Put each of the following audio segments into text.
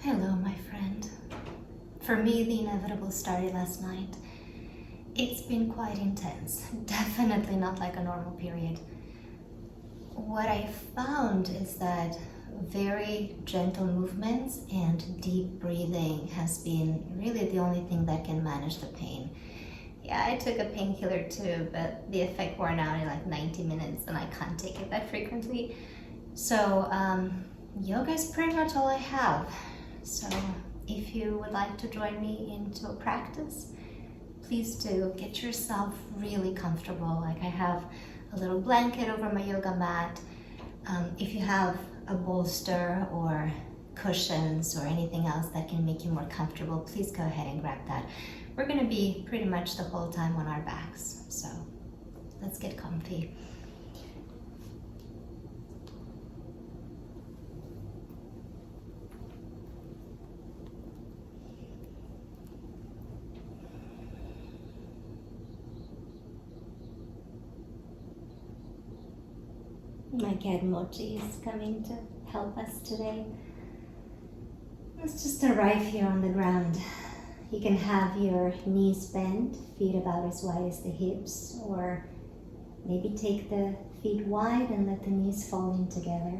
Hello, my friend. For me, the inevitable started last night. It's been quite intense, definitely not like a normal period. What I found is that very gentle movements and deep breathing has been really the only thing that can manage the pain. Yeah, I took a painkiller too, but the effect wore out in like 90 minutes and I can't take it that frequently. So, yoga is pretty much all I have. So, if you would like to join me into a practice, please do get yourself really comfortable. Like I have a little blanket over my yoga mat. If you have a bolster or cushions or anything else that can make you more comfortable, please go ahead and grab that. We're going to be pretty much the whole time on our backs, so let's get comfy. My cat Mochi is coming to help us today. Let's just arrive here on the ground. You can have your knees bent, feet about as wide as the hips, or maybe take the feet wide and let the knees fall in together.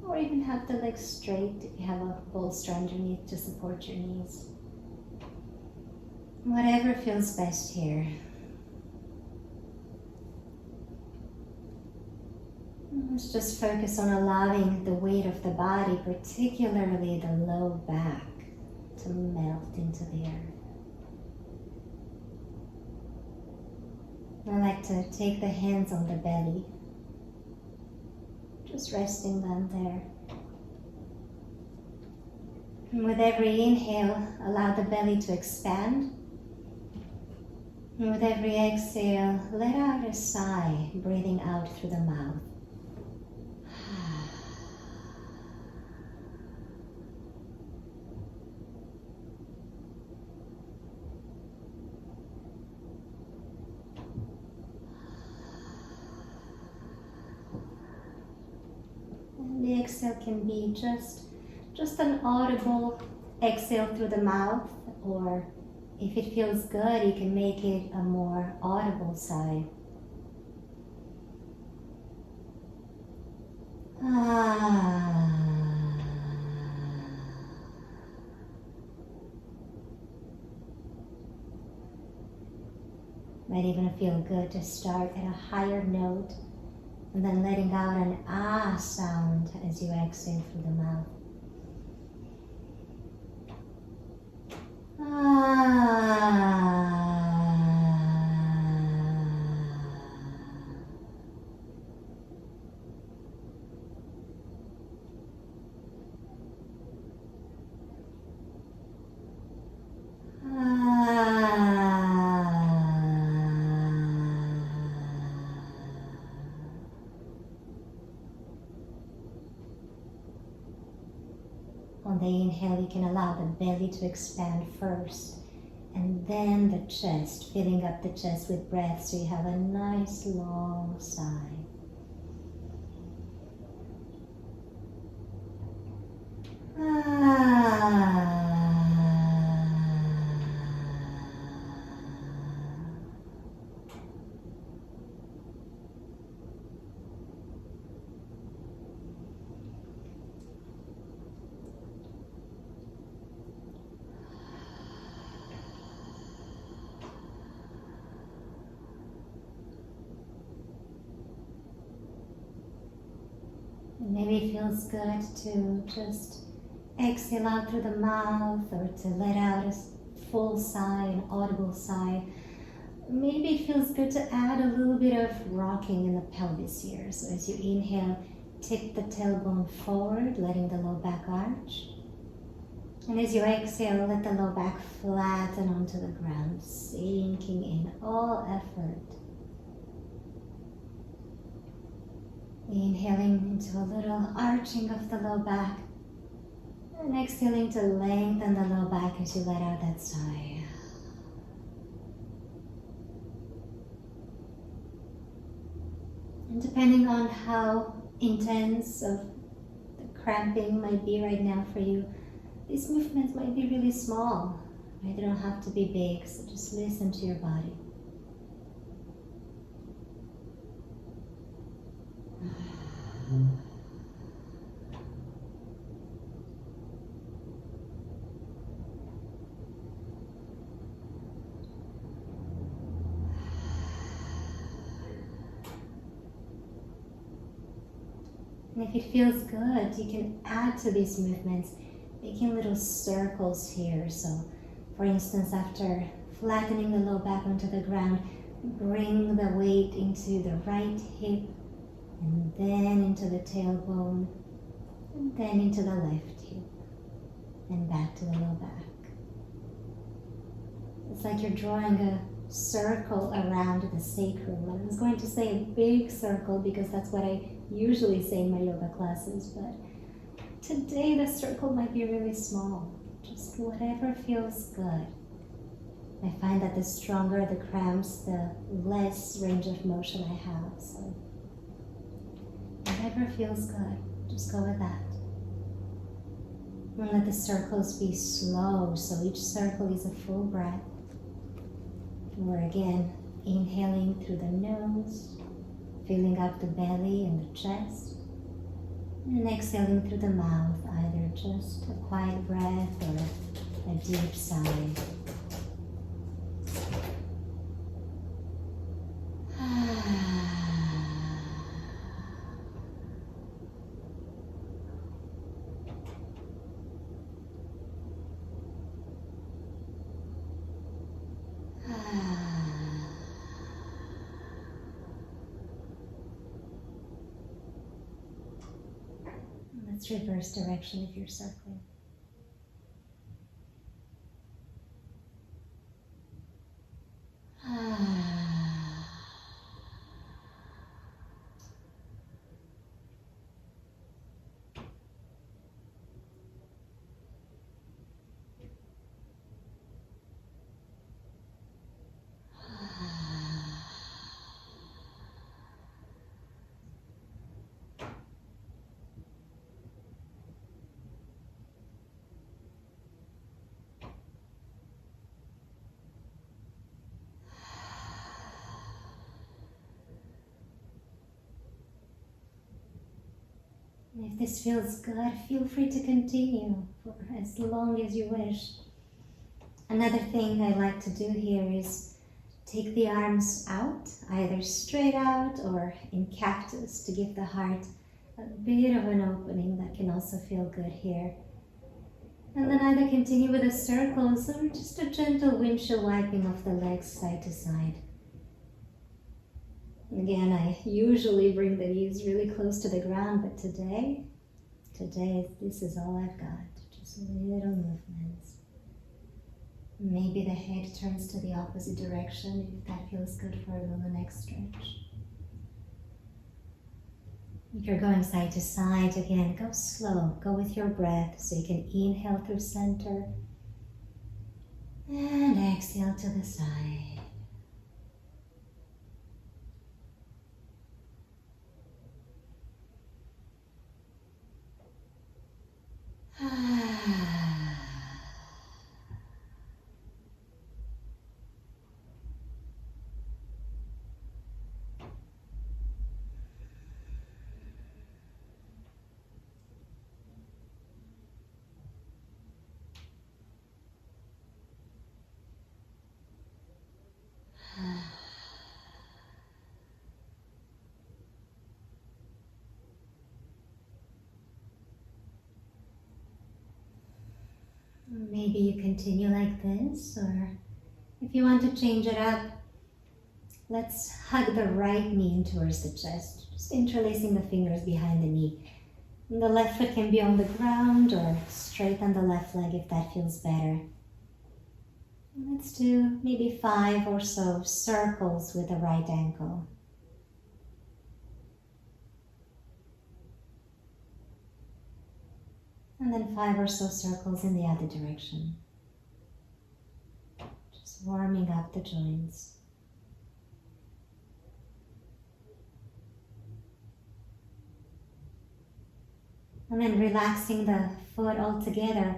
Or even have the legs straight if you have a bolster underneath to support your knees. Whatever feels best here. Let's just focus on allowing the weight of the body, particularly the low back, to melt into the earth. I like to take the hands on the belly, just resting them there. And with every inhale, allow the belly to expand. And with every exhale, let out a sigh, breathing out through the mouth. The exhale can be just an audible exhale through the mouth, or if it feels good, you can make it a more audible sigh. Might even feel good to start at a higher note and then letting out an ah sound as you exhale through the mouth. On the inhale, you can allow the belly to expand first, and then the chest, filling up the chest with breath so you have a nice long sigh. Maybe it feels good to just exhale out through the mouth, or to let out a full sigh, an audible sigh. Maybe it feels good to add a little bit of rocking in the pelvis here. So as you inhale, tip the tailbone forward, letting the low back arch. And as you exhale, let the low back flatten onto the ground, sinking in all effort. Inhaling into a little arching of the low back, and exhaling to lengthen the low back as you let out that sigh. And depending on how intense of the cramping might be right now for you, These movements might be really small, right? They don't have to be big, so just listen to your body. And if it feels good, you can add to these movements, making little circles here. So, for instance, after flattening the low back onto the ground, bring the weight into the right hip, and then into the tailbone, and then into the left hip, and back to the low back. It's like you're drawing a circle around the sacrum. I was going to say a big circle because that's what I usually say in my yoga classes, but today the circle might be really small. Just whatever feels good. I find that the stronger the cramps, the less range of motion I have. So whatever feels good, just go with that. And let the circles be slow, so each circle is a full breath. We're again inhaling through the nose, filling up the belly and the chest, and exhaling through the mouth, either just a quiet breath or a deep sigh. Let's reverse direction if you're circling. And if this feels good, feel free to continue for as long as you wish. Another thing I like to do here is take the arms out, either straight out or in cactus, to give the heart a bit of an opening. That can also feel good here. And then either continue with the circles or just a gentle windshield wiping of the legs side to side. Again, I usually bring the knees really close to the ground, but today this is all I've got, just little movements. Maybe the head turns to the opposite direction if that feels good for you on the next stretch. If you're going side to side, again, go slow, go with your breath, so you can inhale through center and exhale to the side. Maybe you continue like this, or if you want to change it up, let's hug the right knee in towards the chest, just interlacing the fingers behind the knee. And the left foot can be on the ground or straight on the left leg if that feels better. Let's do maybe 5 or so circles with the right ankle. And then 5 or so circles in the other direction. Just warming up the joints. And then relaxing the foot altogether,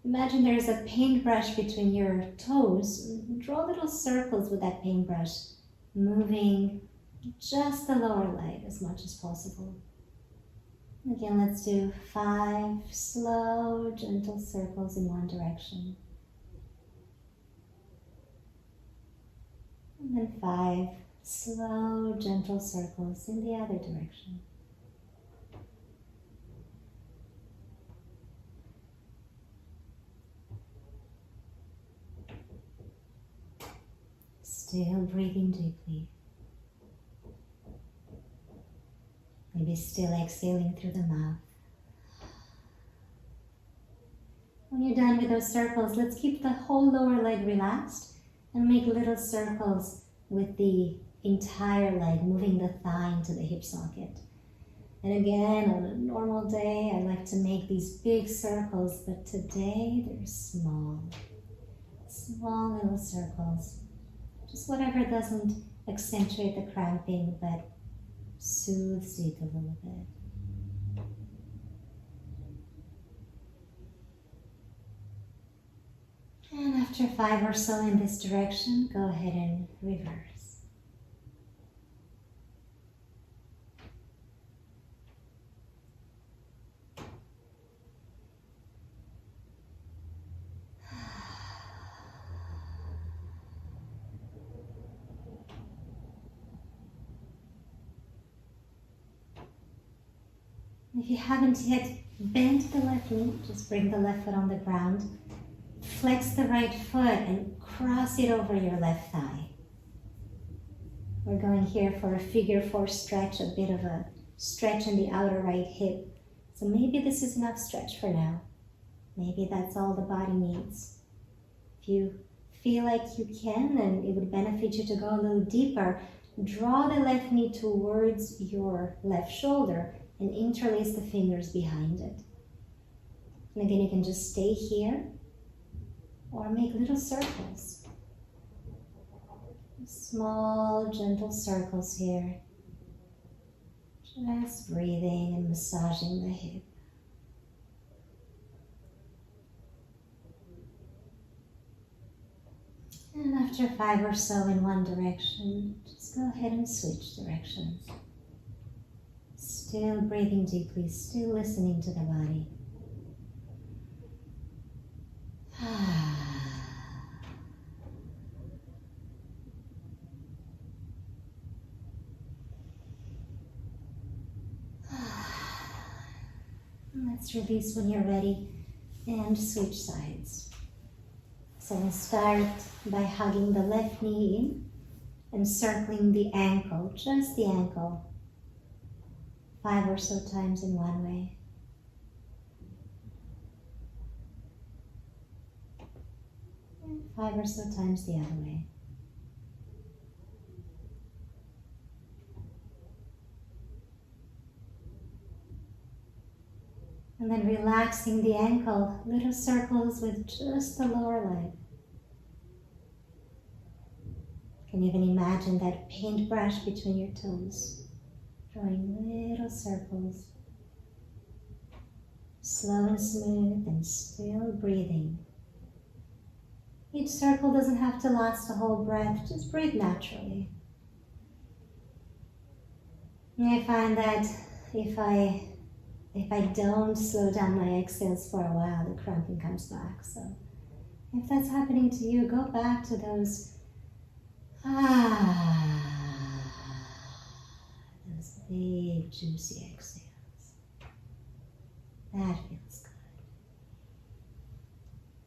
Imagine there's a paintbrush between your toes. Draw little circles with that paintbrush, moving just the lower leg as much as possible. Again, let's do 5 slow, gentle circles in one direction. And then 5 slow, gentle circles in the other direction. Still breathing deeply. Maybe still exhaling through the mouth. When you're done with those circles, let's keep the whole lower leg relaxed and make little circles with the entire leg, moving the thigh into the hip socket. And again, on a normal day, I like to make these big circles, but today they're small. Small little circles. Just whatever doesn't accentuate the cramping, but soothes it a little bit. And after 5 or so in this direction, go ahead and reverse. If you haven't yet bent the left knee, just bring the left foot on the ground. Flex the right foot and cross it over your left thigh. We're going here for a figure 4 stretch, a bit of a stretch in the outer right hip. So maybe this is enough stretch for now. Maybe that's all the body needs. If you feel like you can and it would benefit you to go a little deeper, draw the left knee towards your left shoulder and interlace the fingers behind it. And again, you can just stay here or make little circles. Small, gentle circles here. Just breathing and massaging the hip. And after 5 or so in one direction, just go ahead and switch directions. Still breathing deeply, still listening to the body. Let's release when you're ready and switch sides. So we'll start by hugging the left knee in and circling the ankle, just the ankle, 5 or so times in one way. And 5 or so times the other way. And then relaxing the ankle, little circles with just the lower leg. You can even imagine that paintbrush between your toes, drawing little circles, slow and smooth and still breathing. Each circle doesn't have to last a whole breath, just breathe naturally. And I find that if I don't slow down my exhales for a while, the cramping comes back. So if that's happening to you, go back to those those big juicy exhales. That feels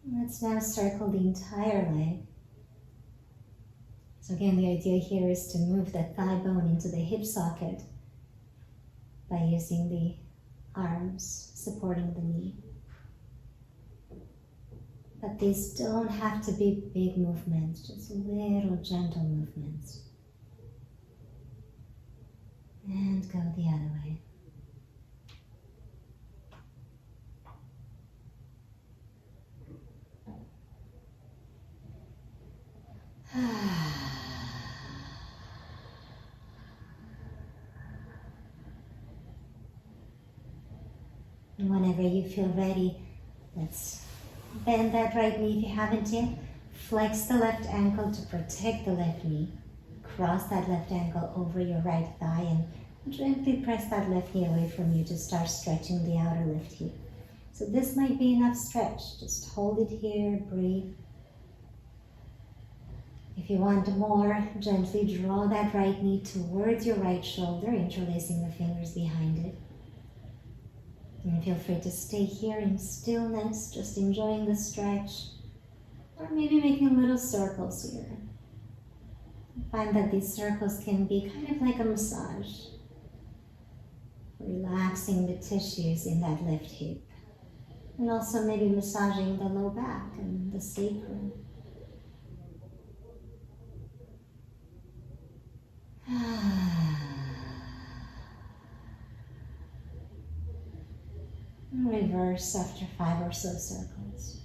good. Let's now circle the entire leg. So again, the idea here is to move the thigh bone into the hip socket by using the arms supporting the knee. But these don't have to be big movements, just little gentle movements. And go the other way. And whenever you feel ready, let's Bend that right knee if you haven't yet. Flex the left ankle to protect the left knee. Cross that left ankle over your right thigh and gently press that left knee away from you to start stretching the outer left hip. So this might be enough stretch. Just hold it here, breathe. If you want more, gently draw that right knee towards your right shoulder, interlacing the fingers behind it. And feel free to stay here in stillness, just enjoying the stretch, or maybe making little circles here. Find that these circles can be kind of like a massage, relaxing the tissues in that left hip, and also maybe massaging the low back and the sacrum. Reverse after 5 or so circles.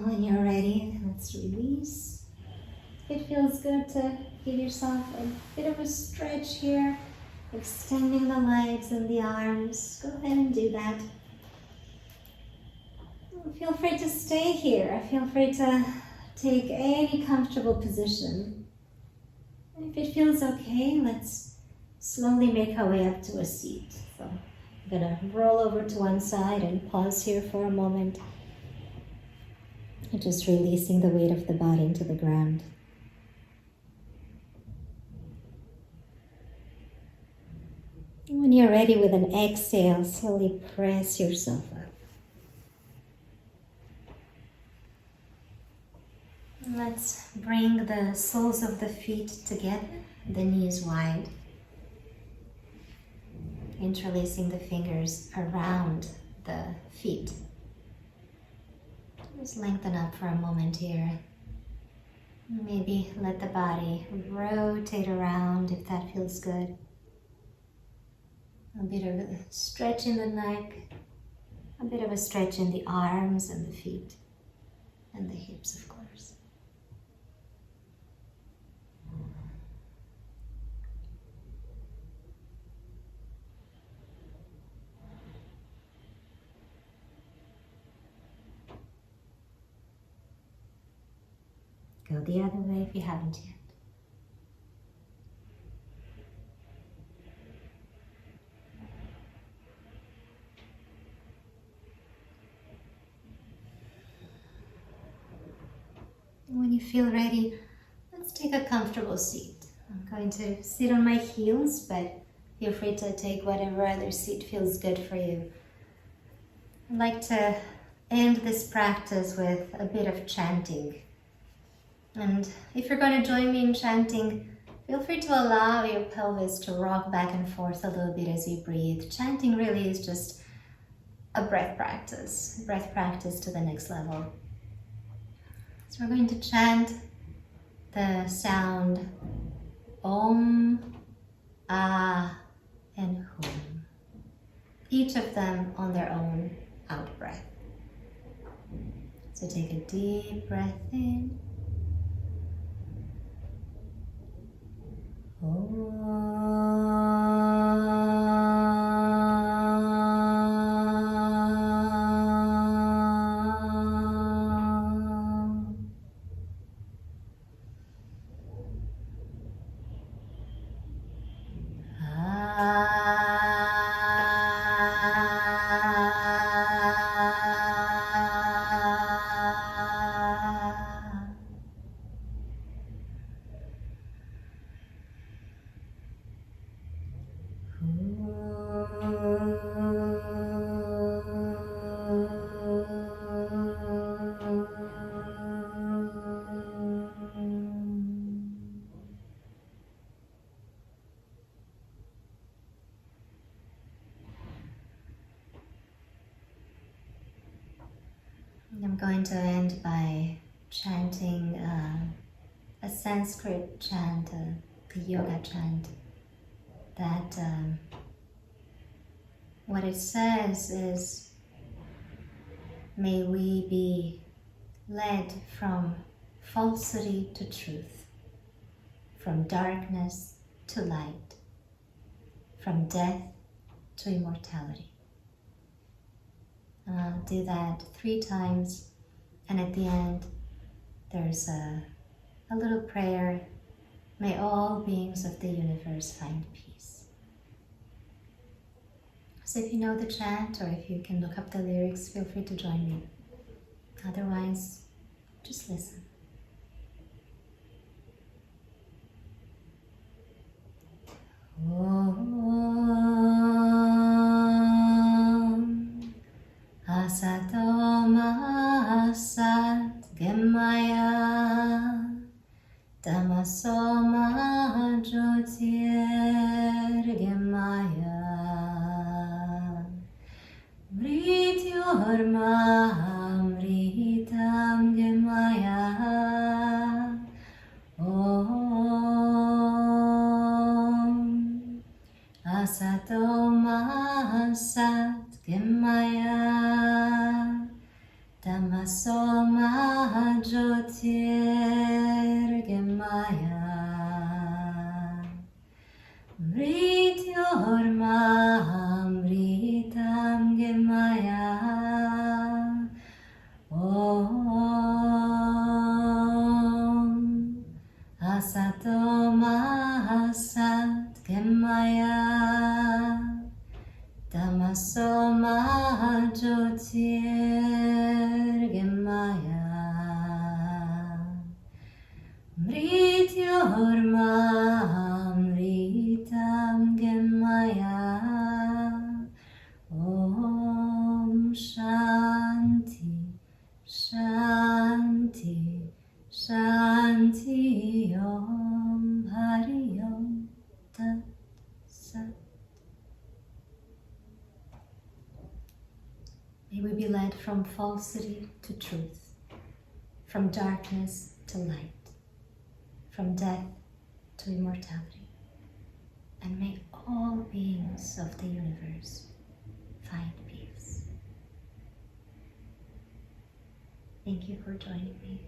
When you're ready, let's release. It feels good to give yourself a bit of a stretch here, extending the legs and the arms. Go ahead and do that. Feel free to stay here. Feel free to take any comfortable position. If it feels okay, let's slowly make our way up to a seat. So I'm gonna roll over to one side and pause here for a moment. Just releasing the weight of the body into the ground. When you're ready with an exhale, slowly press yourself up. Let's bring the soles of the feet together, the knees wide. Interlacing the fingers around the feet. Just lengthen up for a moment here. Maybe let the body rotate around if that feels good. A bit of a stretch in the neck, a bit of a stretch in the arms and the feet, and the hips, of course. Go the other way if you haven't yet. When you feel ready, let's take a comfortable seat. I'm going to sit on my heels, but feel free to take whatever other seat feels good for you. I'd like to end this practice with a bit of chanting. And if you're going to join me in chanting, feel free to allow your pelvis to rock back and forth a little bit as you breathe. Chanting really is just a breath practice to the next level. So we're going to chant the sound Om, Ah, and Hum. Each of them on their own out breath. So take a deep breath in. I'm going to end by chanting a Sanskrit chant, a yoga chant, that what it says is, May we be led from falsity to truth, from darkness to light, from death to immortality. Do that 3 times, and at the end there's a little prayer. May all beings of the universe find peace. So if you know the chant, or if you can look up the lyrics, feel free to join me. Otherwise, just listen. Om Asato Ma Sat Gemaya Tamaso Ma Jyotir Gemaya Mrityorma Mritam Gemaya Om Asato Ma Sat Gemaya Tamaso Ma Jyotir Gemaya Mrityorma Mritam Gemaya Om Asato Ma Sat Gemaya Tamaso Ma Jyotir Gemaya Mrityorma Mritam Gemaya. Om Shanti, Shanti, Shanti. Om Hari Om Tat Sat. May we be led from falsity to truth, from darkness to light, from death to immortality, and may all beings of the universe find peace. Thank you for joining me.